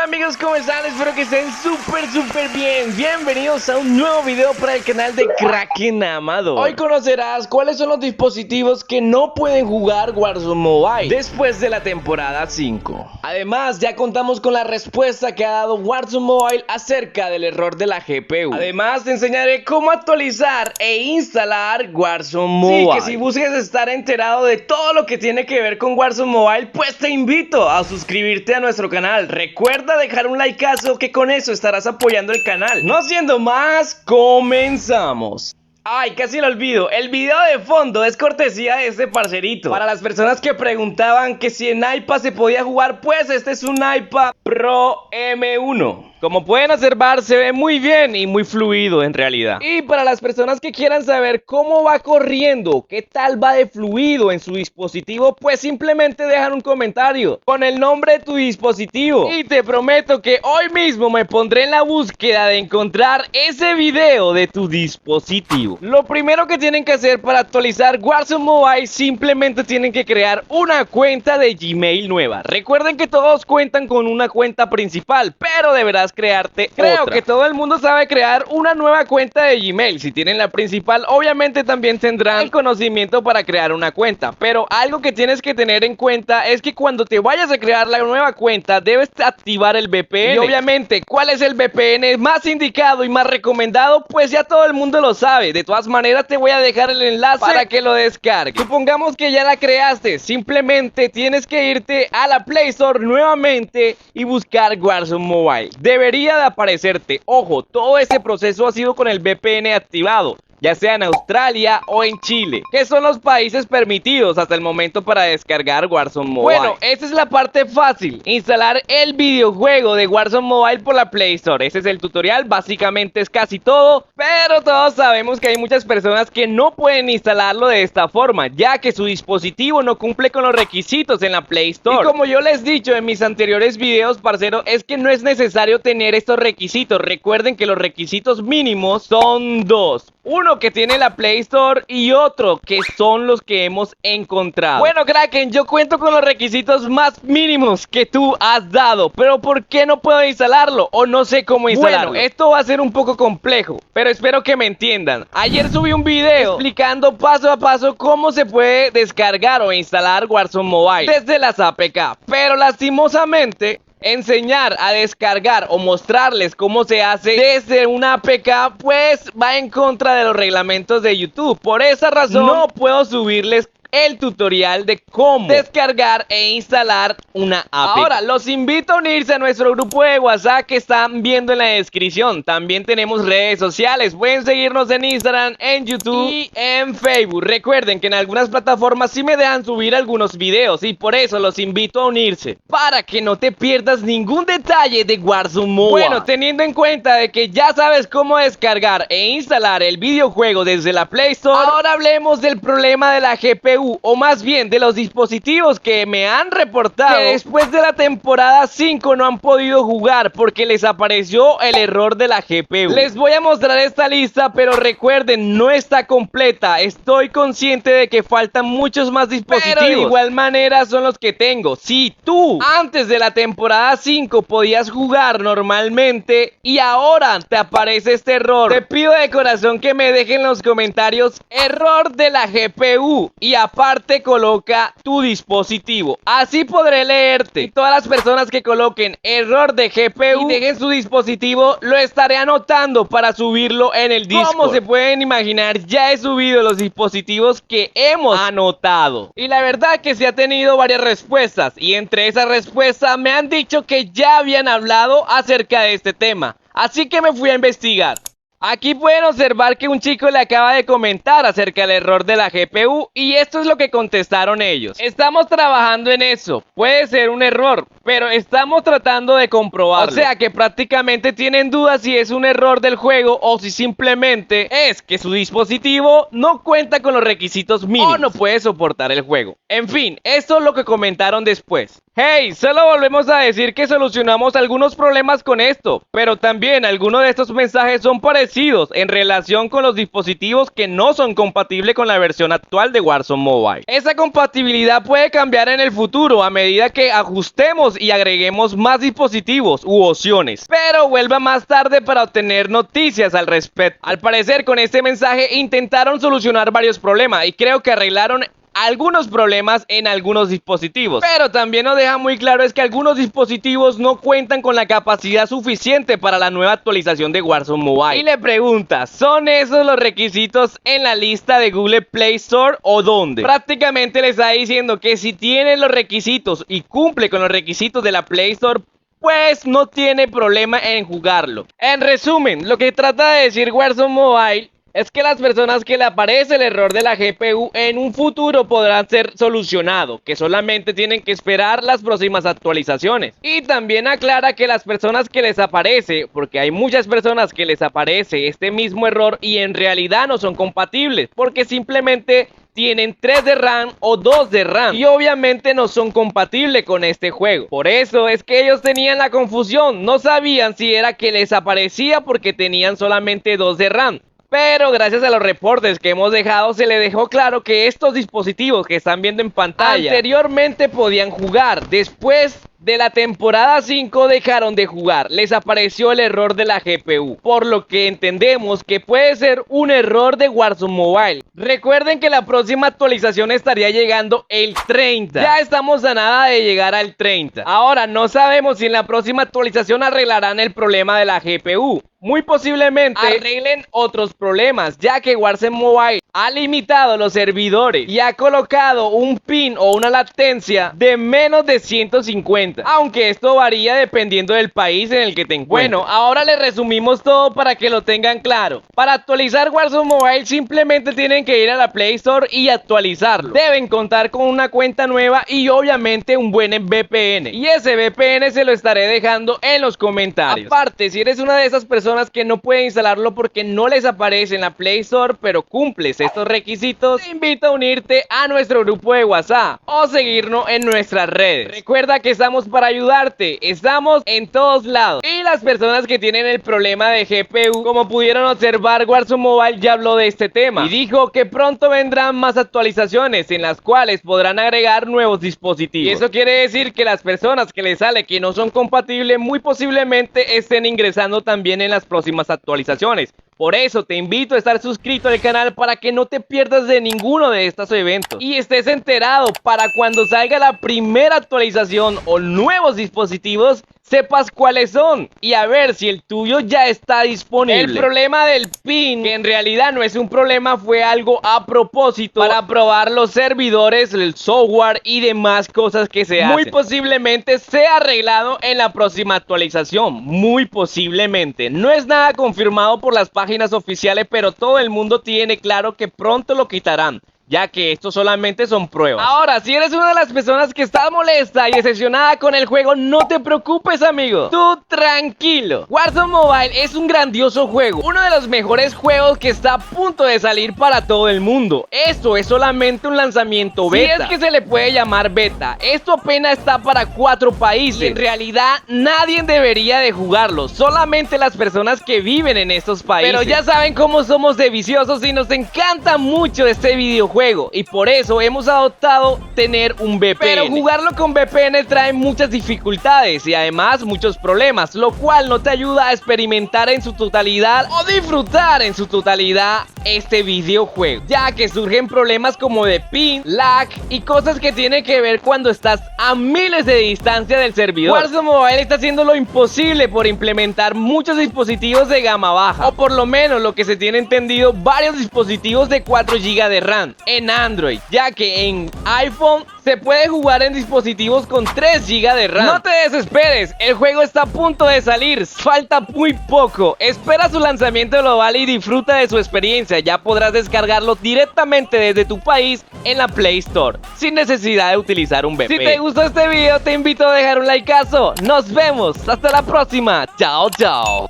Hola amigos, ¿cómo están? Espero que estén súper bien. Bienvenidos a un nuevo video para el canal de Kraken Amador. Hoy conocerás cuáles son los dispositivos que no pueden jugar Warzone Mobile después de la temporada 5. Además, ya contamos con la respuesta que ha dado Warzone Mobile acerca del error de la GPU. Además, te enseñaré cómo actualizar e instalar Warzone Mobile. Sí, que si buscas estar enterado de todo lo que tiene que ver con Warzone Mobile, pues te invito a suscribirte a nuestro canal. Recuerda dejar un likeazo, que con eso estarás apoyando el canal. No siendo más, comenzamos. Ay, casi lo olvido, el video de fondo es cortesía de este parcerito. Para las personas que preguntaban que si en iPad se podía jugar, pues este es un iPad Pro M1. Como pueden observar, se ve muy bien y muy fluido en realidad. Y para las personas que quieran saber cómo va corriendo, qué tal va de fluido en su dispositivo, pues simplemente dejan un comentario con el nombre de tu dispositivo. Y te prometo que hoy mismo me pondré en la búsqueda de encontrar ese video de tu dispositivo. Lo primero que tienen que hacer para actualizar Warzone Mobile, simplemente tienen que crear una cuenta de Gmail nueva. Recuerden que todos cuentan con una cuenta principal, pero deberás crearte otra. Creo que todo el mundo sabe crear una nueva cuenta de Gmail. Si tienen la principal, obviamente también tendrán el conocimiento para crear una cuenta. Pero algo que tienes que tener en cuenta es que cuando te vayas a crear la nueva cuenta, debes activar el VPN. Y obviamente, ¿cuál es el VPN más indicado y más recomendado? Pues ya todo el mundo lo sabe. De todas maneras, te voy a dejar el enlace para que lo descargues. Supongamos que ya la creaste. Simplemente tienes que irte a la Play Store nuevamente y buscar Warzone Mobile. Debería de aparecerte. Ojo, todo este proceso ha sido con el VPN activado, ya sea en Australia o en Chile, que son los países permitidos hasta el momento para descargar Warzone Mobile. Bueno, esta es la parte fácil, instalar el videojuego de Warzone Mobile por la Play Store. Ese es el tutorial, básicamente es casi todo, pero todos sabemos que hay muchas personas que no pueden instalarlo de esta forma, ya que su dispositivo no cumple con los requisitos en la Play Store. Y como yo les he dicho en mis anteriores videos, parcero, es que no es necesario tener estos requisitos. Recuerden que los requisitos mínimos son dos. Uno que tiene la Play Store y otro que son los que hemos encontrado. Bueno, Kraken, yo cuento con los requisitos más mínimos que tú has dado, pero ¿por qué no puedo instalarlo? O no sé cómo instalarlo. Bueno, esto va a ser un poco complejo, pero espero que me entiendan. Ayer subí un video explicando paso a paso cómo se puede descargar o instalar Warzone Mobile desde las APK, pero lastimosamente enseñar a descargar o mostrarles cómo se hace desde una APK pues va en contra de los reglamentos de YouTube. Por esa razón no puedo subirles el tutorial de cómo descargar e instalar una APK. Ahora, los invito a unirse a nuestro grupo de WhatsApp que están viendo en la descripción. También tenemos redes sociales. Pueden seguirnos en Instagram, en YouTube y en Facebook. Recuerden que en algunas plataformas sí me dejan subir algunos videos y por eso los invito a unirse, para que no te pierdas ningún detalle de Warzone Mobile. Bueno, teniendo en cuenta de que ya sabes cómo descargar e instalar el videojuego desde la Play Store, ahora hablemos del problema de la GPU, o más bien de los dispositivos que me han reportado que después de la temporada 5 no han podido jugar porque les apareció el error de la GPU. Les voy a mostrar esta lista, pero recuerden, no está completa. Estoy consciente de que faltan muchos más dispositivos, pero de igual manera son los que tengo. Si tú antes de la temporada 5 podías jugar normalmente y ahora te aparece este error, te pido de corazón que me dejen en los comentarios error de la GPU y aparte coloca tu dispositivo, así podré leerte. Y todas las personas que coloquen error de GPU y dejen su dispositivo, lo estaré anotando para subirlo en el Discord. Como se pueden imaginar, ya he subido los dispositivos que hemos anotado y la verdad que se ha tenido varias respuestas, y entre esas respuestas me han dicho que ya habían hablado acerca de este tema, así que me fui a investigar. Aquí pueden observar que un chico le acaba de comentar acerca del error de la GPU y esto es lo que contestaron ellos. Estamos trabajando en eso, puede ser un error, pero estamos tratando de comprobarlo. O sea que prácticamente tienen dudas si es un error del juego o si simplemente es que su dispositivo no cuenta con los requisitos mínimos o no puede soportar el juego. En fin, esto es lo que comentaron después. Hey, solo volvemos a decir que solucionamos algunos problemas con esto, pero también algunos de estos mensajes son parecidos en relación con los dispositivos que no son compatibles con la versión actual de Warzone Mobile. Esa compatibilidad puede cambiar en el futuro a medida que ajustemos actualicemos y agreguemos más dispositivos u opciones, pero vuelva más tarde para obtener noticias al respecto. Al parecer, con este mensaje intentaron solucionar varios problemas y creo que arreglaron algunos problemas en algunos dispositivos, pero también nos deja muy claro es que algunos dispositivos no cuentan con la capacidad suficiente para la nueva actualización de Warzone Mobile. Y le pregunta, ¿son esos los requisitos en la lista de Google Play Store o dónde? Prácticamente le está diciendo que si tiene los requisitos y cumple con los requisitos de la Play Store, pues no tiene problema en jugarlo. En resumen, lo que trata de decir Warzone Mobile es que las personas que le aparece el error de la GPU en un futuro podrán ser solucionado, que solamente tienen que esperar las próximas actualizaciones. Y también aclara que las personas que les aparece, porque hay muchas personas que les aparece este mismo error y en realidad no son compatibles, porque simplemente tienen 3 de RAM o 2 de RAM y obviamente no son compatibles con este juego. Por eso es que ellos tenían la confusión, no sabían si era que les aparecía porque tenían solamente 2 de RAM. Pero gracias a los reportes que hemos dejado se le dejó claro que estos dispositivos que están viendo en pantalla anteriormente podían jugar. Después de la temporada 5 dejaron de jugar, les apareció el error de la GPU, por lo que entendemos que puede ser un error de Warzone Mobile. Recuerden que la próxima actualización estaría llegando el 30. Ya estamos a nada de llegar al 30. Ahora no sabemos si en la próxima actualización arreglarán el problema de la GPU. Muy posiblemente arreglen otros problemas, ya que Warzone Mobile ha limitado los servidores y ha colocado un pin o una latencia de menos de 150, aunque esto varía dependiendo del país en el que te encuentres. Bueno, ahora les resumimos todo para que lo tengan claro. Para actualizar Warzone Mobile simplemente tienen que ir a la Play Store y actualizarlo. Deben contar con una cuenta nueva y obviamente un buen VPN, y ese VPN se lo estaré dejando en los comentarios. Aparte, si eres una de esas personas que no pueden instalarlo porque no les aparece en la Play Store, pero cumples estos requisitos, te invito a unirte a nuestro grupo de WhatsApp o seguirnos en nuestras redes. Recuerda que estamos para ayudarte, estamos en todos lados. Y las personas que tienen el problema de GPU, como pudieron observar, Warzone Mobile ya habló de este tema y dijo que pronto vendrán más actualizaciones en las cuales podrán agregar nuevos dispositivos. Y eso quiere decir que las personas que les sale que no son compatibles muy posiblemente estén ingresando también en las próximas actualizaciones. Por eso te invito a estar suscrito al canal para que no te pierdas de ninguno de estos eventos y estés enterado para cuando salga la primera actualización o nuevos dispositivos, sepas cuáles son y a ver si el tuyo ya está disponible. El problema del pin, que en realidad no es un problema, fue algo a propósito para probar los servidores, el software y demás cosas que se hacen. Muy posiblemente sea arreglado en la próxima actualización, muy posiblemente. No es nada confirmado por las páginas oficiales, pero todo el mundo tiene claro que pronto lo quitarán, ya que esto solamente son pruebas. Ahora, si eres una de las personas que está molesta y decepcionada con el juego, no te preocupes, amigo. Tú tranquilo. Warzone Mobile es un grandioso juego, uno de los mejores juegos que está a punto de salir para todo el mundo. Esto es solamente un lanzamiento beta. Si es que se le puede llamar beta. Esto apenas está para 4 países. Y en realidad nadie debería de jugarlo, solamente las personas que viven en estos países. Pero ya saben cómo somos de viciosos y nos encanta mucho este videojuego, y por eso hemos adoptado tener un VPN. Pero jugarlo con VPN trae muchas dificultades y además muchos problemas, lo cual no te ayuda a experimentar en su totalidad o disfrutar en su totalidad este videojuego, ya que surgen problemas como de ping, lag y cosas que tienen que ver cuando estás a miles de distancia del servidor. Warzone Mobile está haciendo lo imposible por implementar muchos dispositivos de gama baja, o por lo menos lo que se tiene entendido, varios dispositivos de 4 GB de RAM en Android, ya que en iPhone se puede jugar en dispositivos con 3 GB de RAM. No te desesperes, el juego está a punto de salir, falta muy poco. Espera su lanzamiento global y disfruta de su experiencia. Ya podrás descargarlo directamente desde tu país en la Play Store, sin necesidad de utilizar un VPN. Si te gustó este video, te invito a dejar un likeazo. Nos vemos, hasta la próxima. Chao, chao.